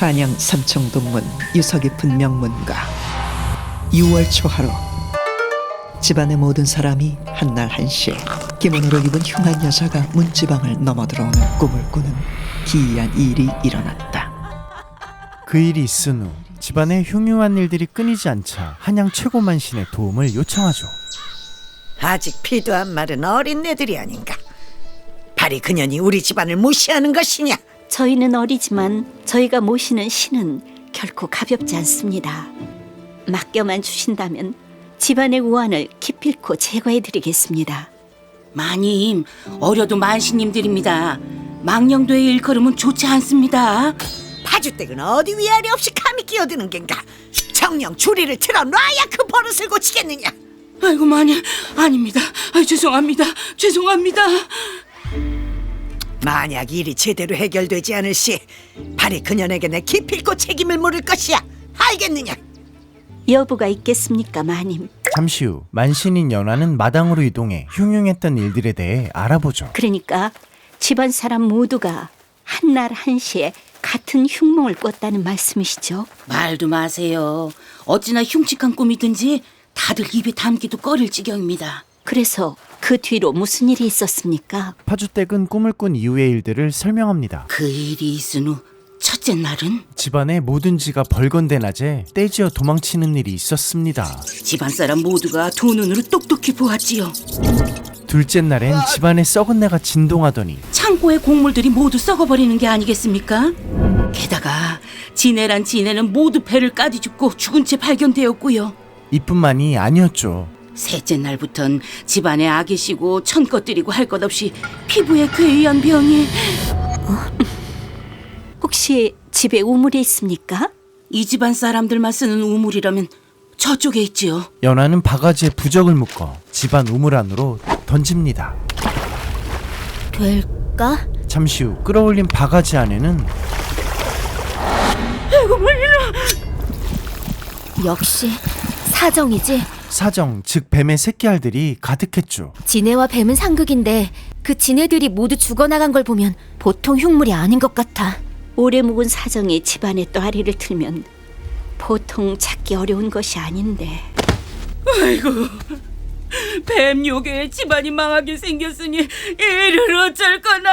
한양 삼청동문 유서 깊은 명문가. 6월 초하루, 집안의 모든 사람이 한날 한시에 기모노를 입은 흉한 여자가 문지방을 넘어들어오는 꿈을 꾸는 기이한 일이 일어났다. 그 일이 있은 후 집안에 흉흉한 일들이 끊이지 않자 한양 최고만신의 도움을 요청하죠. 아직 피도한 말은 어린애들이 아닌가. 발이 그년이 우리 집안을 무시하는 것이냐. 저희는 어리지만 저희가 모시는 신은 결코 가볍지 않습니다. 맡겨만 주신다면 집안의 우환을 기필코 제거해드리겠습니다. 마님, 어려도 만신님들입니다. 망령도의 일컬음은 좋지 않습니다. 파주댁은 어디 위아래 없이 감히 끼어드는 겐가. 정령 주리를 틀어놔야 그 버릇을 고치겠느냐. 아이고 마님, 아닙니다. 죄송합니다. 만약 일이 제대로 해결되지 않을 시 발이 그년에게 내 기필코 책임을 물을 것이야. 알겠느냐. 여부가 있겠습니까, 마님? 잠시 후 만신인 연화는 마당으로 이동해 흉흉했던 일들에 대해 알아보죠. 그러니까 집안 사람 모두가 한날 한시에 같은 흉몽을 꿨다는 말씀이시죠? 말도 마세요. 어찌나 흉측한 꿈이든지 다들 입에 담기도 꺼릴 지경입니다. 그래서 그 뒤로 무슨 일이 있었습니까? 파주댁은 꿈을 꾼 이후의 일들을 설명합니다. 그 일이 있은 후 첫째 날은 집안의 모든 지가 벌건대 낮에 떼지어 도망치는 일이 있었습니다. 집안 사람 모두가 두 눈으로 똑똑히 보았지요. 둘째 날엔 집안의 썩은 내가 진동하더니 창고의 곡물들이 모두 썩어버리는 게 아니겠습니까? 게다가 지네는 모두 배를 까디 죽고 죽은 채 발견되었고요. 이뿐만이 아니었죠. 셋째 날부턴 집안에 악이 시고 천것들이고 할 것 없이 피부에 괴이한 병이. 혹시 집에 우물이 있습니까? 이 집안 사람들만 쓰는 우물이라면 저쪽에 있지요. 연화는 바가지에 부적을 묶어 집안 우물 안으로 던집니다. 될까? 잠시 후 끌어올린 바가지 안에는 역시 사정이지. 사정, 즉 뱀의 새끼알들이 가득했죠. 지네와 뱀은 상극인데 그 지네들이 모두 죽어나간 걸 보면 보통 흉물이 아닌 것 같아. 오래 묵은 사정이 집안에 또아리를 틀면 보통 찾기 어려운 것이 아닌데. 아이고, 뱀 요괴에 집안이 망하게 생겼으니 이를 어쩔 거나.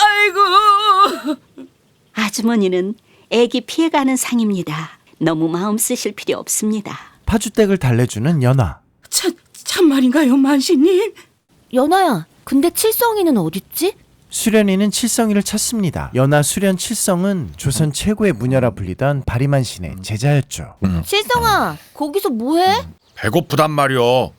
아이고. 아주머니는 애기 피해가는 상입니다. 너무 마음 쓰실 필요 없습니다. 파주댁을 달래주는 연화. 참말인가요, 만신님? 연아야, 근데 칠성이는 어딨지? 수련이는 칠성이를 찾습니다. 연화 수련 칠성은 조선 최고의 무녀라 불리던 바리만신의 제자였죠. 칠성아, 거기서 뭐해? 배고프단 말이오.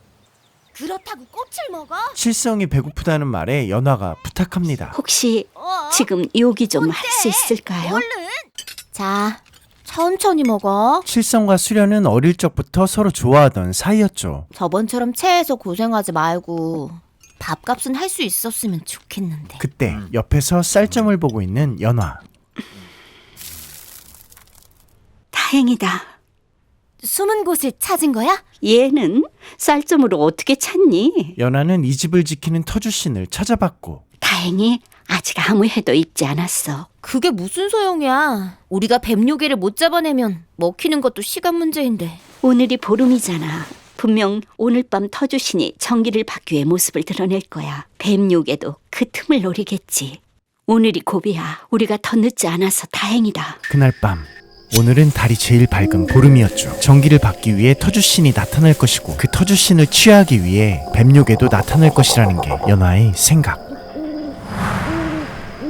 그렇다고 꽃을 먹어? 칠성이 배고프다는 말에 연화가 부탁합니다. 혹시 지금 요기 좀 할 수 있을까요? 얼른! 자, 천천히 먹어. 칠성과 수련은 어릴 적부터 서로 좋아하던 사이였죠. 저번처럼 체해서 고생하지 말고 밥값은 할 수 있었으면 좋겠는데. 그때 옆에서 쌀점을 보고 있는 연화. 다행이다. 숨은 곳을 찾은 거야? 얘는 쌀점으로 어떻게 찾니? 연화는 이 집을 지키는 터주신을 찾아봤고 다행히 아직 아무 해도 입지 않았어. 그게 무슨 소용이야. 우리가 뱀 요괴를 못 잡아내면 먹히는 것도 시간 문제인데. 오늘이 보름이잖아. 분명 오늘 밤 터주신이 정기를 받기 위해 모습을 드러낼 거야. 뱀요괴도 그 틈을 노리겠지. 오늘이 고비야. 우리가 더 늦지 않아서 다행이다. 그날 밤 오늘은 달이 제일 밝은 보름이었죠. 정기를 받기 위해 터주신이 나타날 것이고 그 터주신을 취하기 위해 뱀요괴도 나타날 것이라는 게 연화의 생각.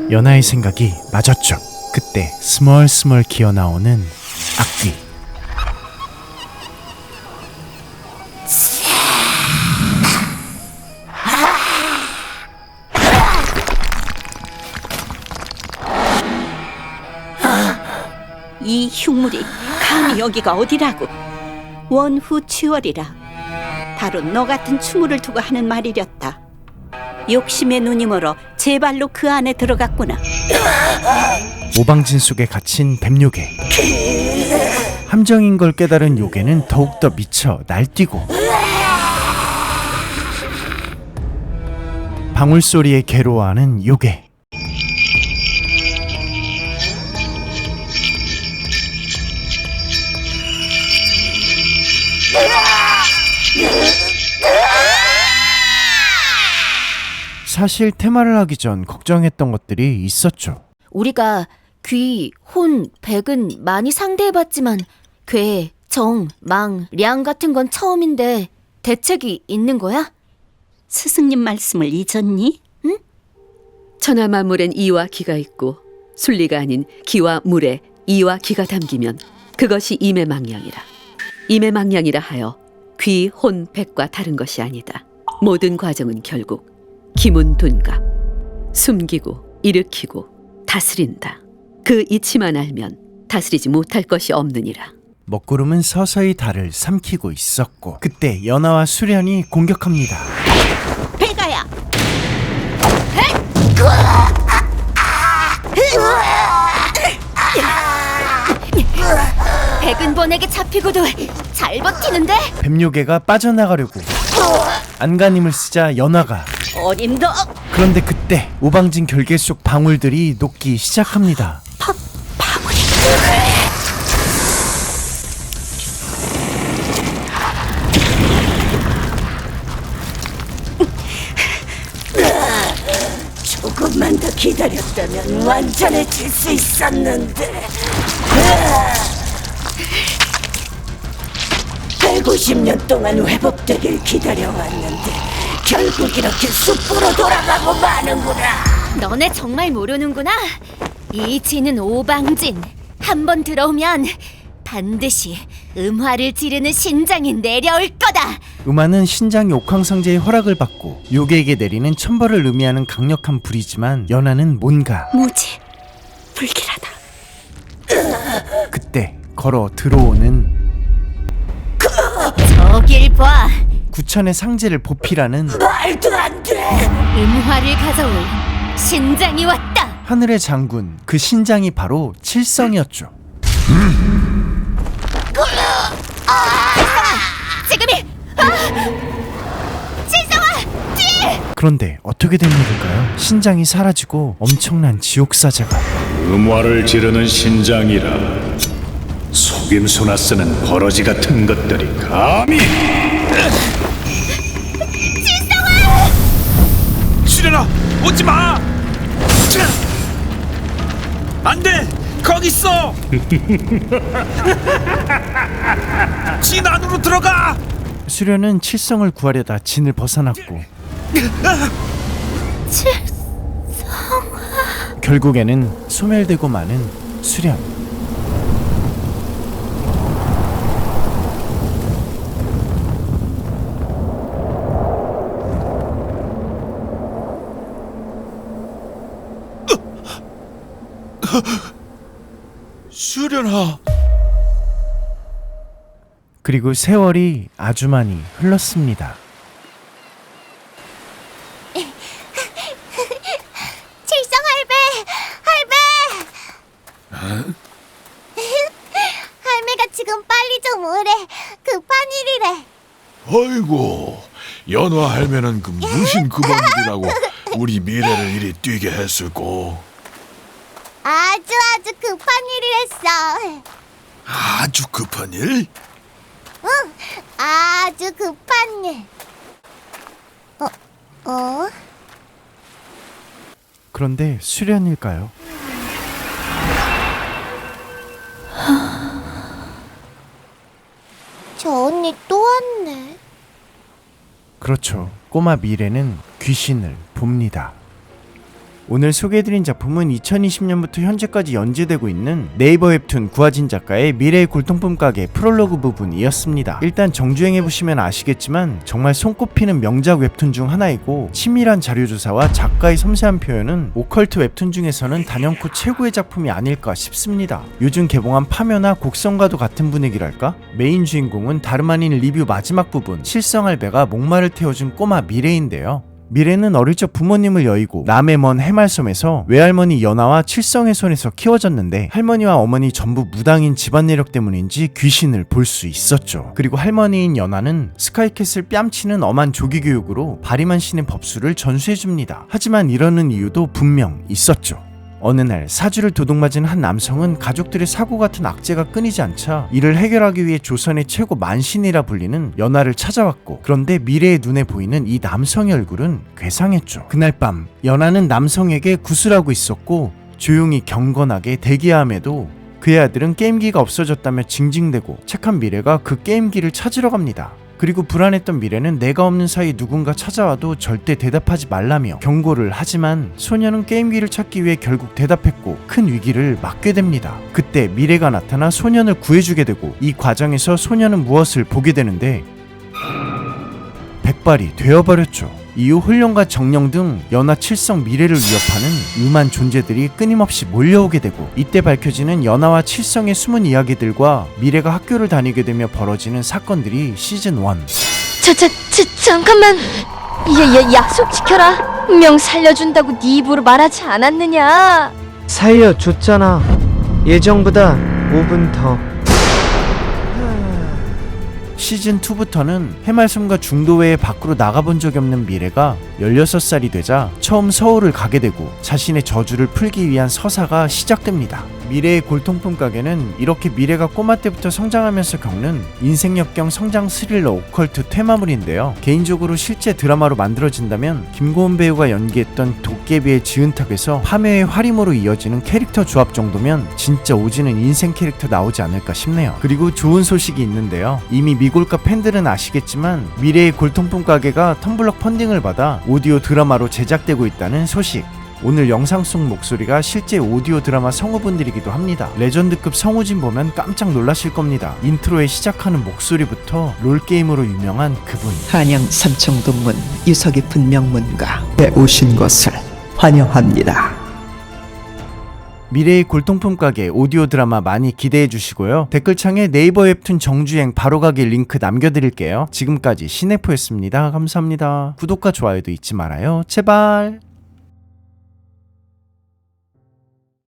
연화의 생각이 맞았죠. 그때 스멀스멀 기어나오는 악귀. 이 흉물이 감히 여기가 어디라고? 원후취월이라. 바로 너 같은 추물을 두고 하는 말이렸다. 욕심의 눈이 멀어 제 발로 그 안에 들어갔구나. 모방진 속에 갇힌 뱀요괴. 함정인 걸 깨달은 요괴는 더욱더 미쳐 날뛰고 방울소리에 괴로워하는 요괴. 사실 테마를 하기 전 걱정했던 것들이 있었죠. 우리가 귀, 혼, 백은 많이 상대해봤지만 괴, 정, 망, 량 같은 건 처음인데 대책이 있는 거야? 스승님 말씀을 잊었니? 천하만물엔 이와 기가 있고 순리가 아닌 기와 물에 이와 기가 담기면 그것이 임의망량이라. 임의망량이라 하여 귀, 혼, 백과 다른 것이 아니다. 모든 과정은 결국 기문둔갑, 숨기고 일으키고 다스린다. 그 이치만 알면 다스리지 못할 것이 없느니라. 먹구름은 서서히 달을 삼키고 있었고 그때 연하와 수련이 공격합니다. 배가야! 백은 번에게 잡히고도 잘 버티는데? 뱀요괴가 빠져나가려고 안간힘을 쓰자 연하가 어림도 그런데 그때 오방진 결계 속 방울들이 녹기 시작합니다. 조금만 더 기다렸다면 완전해질 수 있었는데. 150년 동안 회복되길 기다려왔는데 결국 이렇게 숲으로 돌아가고 마는구나. 너네 정말 모르는구나. 이 진은 오방진. 한번 들어오면 반드시 음화를 지르는 신장이 내려올 거다. 음화는 신장이 옥황상제의 허락을 받고 요괴에게 내리는 천벌을 의미하는 강력한 불이지만 연하는 뭔가 무지 불길하다. 그때 걸어 들어오는 저길 봐. 구천의 상제를 보필하는 말도 안 돼. 음화를 가져올 신장이 왔다. 하늘의 장군, 그 신장이 바로 칠성이었죠. 지금이! 칠성아! 뒤에! 그런데 어떻게 된 일일까요? 신장이 사라지고 엄청난 지옥사자가 음화를 지르는 신장이라 속임수나 쓰는 버러지 같은 것들이 감히. 수련아, 오지 마. 안 돼. 거기 있어. 진 안으로 들어가. 수련은 칠성을 구하려다 진을 벗어났고 결국에는 소멸되고 마는 수련. 수련아. 그리고 세월이 아주 많이 흘렀습니다. 칠성 할배! 할매가 지금 빨리 좀 오래. 급한 일이래. 아이고, 연화 할매는 그 무슨 급한 일이라고 우리 미래를 이리 뛰게 했을꼬. 아주 급한 일이랬어. 아주 급한 일? 응, 아주 급한 일. 그런데 수련일까요? 저 언니 또 왔네. 그렇죠. 꼬마 미래는 귀신을 봅니다. 오늘 소개해드린 작품은 2020년부터 현재까지 연재되고 있는 네이버 웹툰 구하진 작가의 미래의 골동품 가게 프롤로그 부분이었습니다. 일단 정주행해보시면 아시겠지만 정말 손꼽히는 명작 웹툰 중 하나이고 치밀한 자료조사와 작가의 섬세한 표현은 오컬트 웹툰 중에서는 단연코 최고의 작품이 아닐까 싶습니다. 요즘 개봉한 파묘나 곡성과도 같은 분위기랄까? 메인 주인공은 다름 아닌 리뷰 마지막 부분 칠성할배가 목마를 태워준 꼬마 미래인데요. 미래는 어릴 적 부모님을 여의고 남의 먼 해말섬에서 외할머니 연하와 칠성의 손에서 키워졌는데 할머니와 어머니 전부 무당인 집안 내력 때문인지 귀신을 볼 수 있었죠. 그리고 할머니인 연하는 스카이캐슬 뺨치는 엄한 조기 교육으로 바리만 신의 법수를 전수해줍니다. 하지만 이러는 이유도 분명 있었죠. 어느 날 사주를 도둑맞은 한 남성은 가족들의 사고 같은 악재가 끊이지 않자 이를 해결하기 위해 조선의 최고 만신이라 불리는 연하를 찾아왔고, 그런데 미래의 눈에 보이는 이 남성의 얼굴은 괴상했죠. 그날 밤 연하는 남성에게 구슬하고 있었고 조용히 경건하게 대기함에도 그의 아들은 게임기가 없어졌다며 징징대고 착한 미래가 그 게임기를 찾으러 갑니다. 그리고 불안했던 미래는 내가 없는 사이 누군가 찾아와도 절대 대답하지 말라며 경고를 하지만 소녀는 게임기를 찾기 위해 결국 대답했고 큰 위기를 맞게 됩니다. 그때 미래가 나타나 소년을 구해주게 되고 이 과정에서 소녀는 무엇을 보게 되는데 백발이 되어버렸죠. 이후 훈련과 정령 등 연하 칠성 미래를 위협하는 음한 존재들이 끊임없이 몰려오게 되고, 이때 밝혀지는 연하와 칠성의 숨은 이야기들과 미래가 학교를 다니게 되며 벌어지는 사건들이 시즌 1. 잠깐만. 약속 지켜라. 분명 살려준다고 네 입으로 말하지 않았느냐. 살려줬잖아. 예정보다 5분 더. 시즌2부터는 해말섬과 중도 외에 밖으로 나가본 적이 없는 미래가 16살이 되자 처음 서울을 가게 되고 자신의 저주를 풀기 위한 서사가 시작됩니다. 미래의 골동품 가게는 이렇게 미래가 꼬마 때부터 성장하면서 겪는 인생 역경 성장 스릴러 오컬트 테마물인데요. 개인적으로 실제 드라마로 만들어진다면 김고은 배우가 연기했던 도깨비의 지은탁에서 파묘의 화림으로 이어지는 캐릭터 조합 정도면 진짜 오지는 인생 캐릭터 나오지 않을까 싶네요. 그리고 좋은 소식이 있는데요. 이미 미골카 팬들은 아시겠지만 미래의 골동품 가게가 텀블럭 펀딩을 받아 오디오 드라마로 제작되고 있다는 소식. 오늘 영상 속 목소리가 실제 오디오 드라마 성우분들이기도 합니다. 레전드급 성우진 보면 깜짝 놀라실 겁니다. 인트로에 시작하는 목소리부터 롤게임으로 유명한 그분. 한양 삼청동문 유서 깊은 명문가에 오신 것을 환영합니다. 미래의 골동품 가게 오디오 드라마 많이 기대해 주시고요. 댓글창에 네이버 웹툰 정주행 바로가기 링크 남겨드릴게요. 지금까지 시네포였습니다. 감사합니다. 구독과 좋아요도 잊지 말아요. 제발.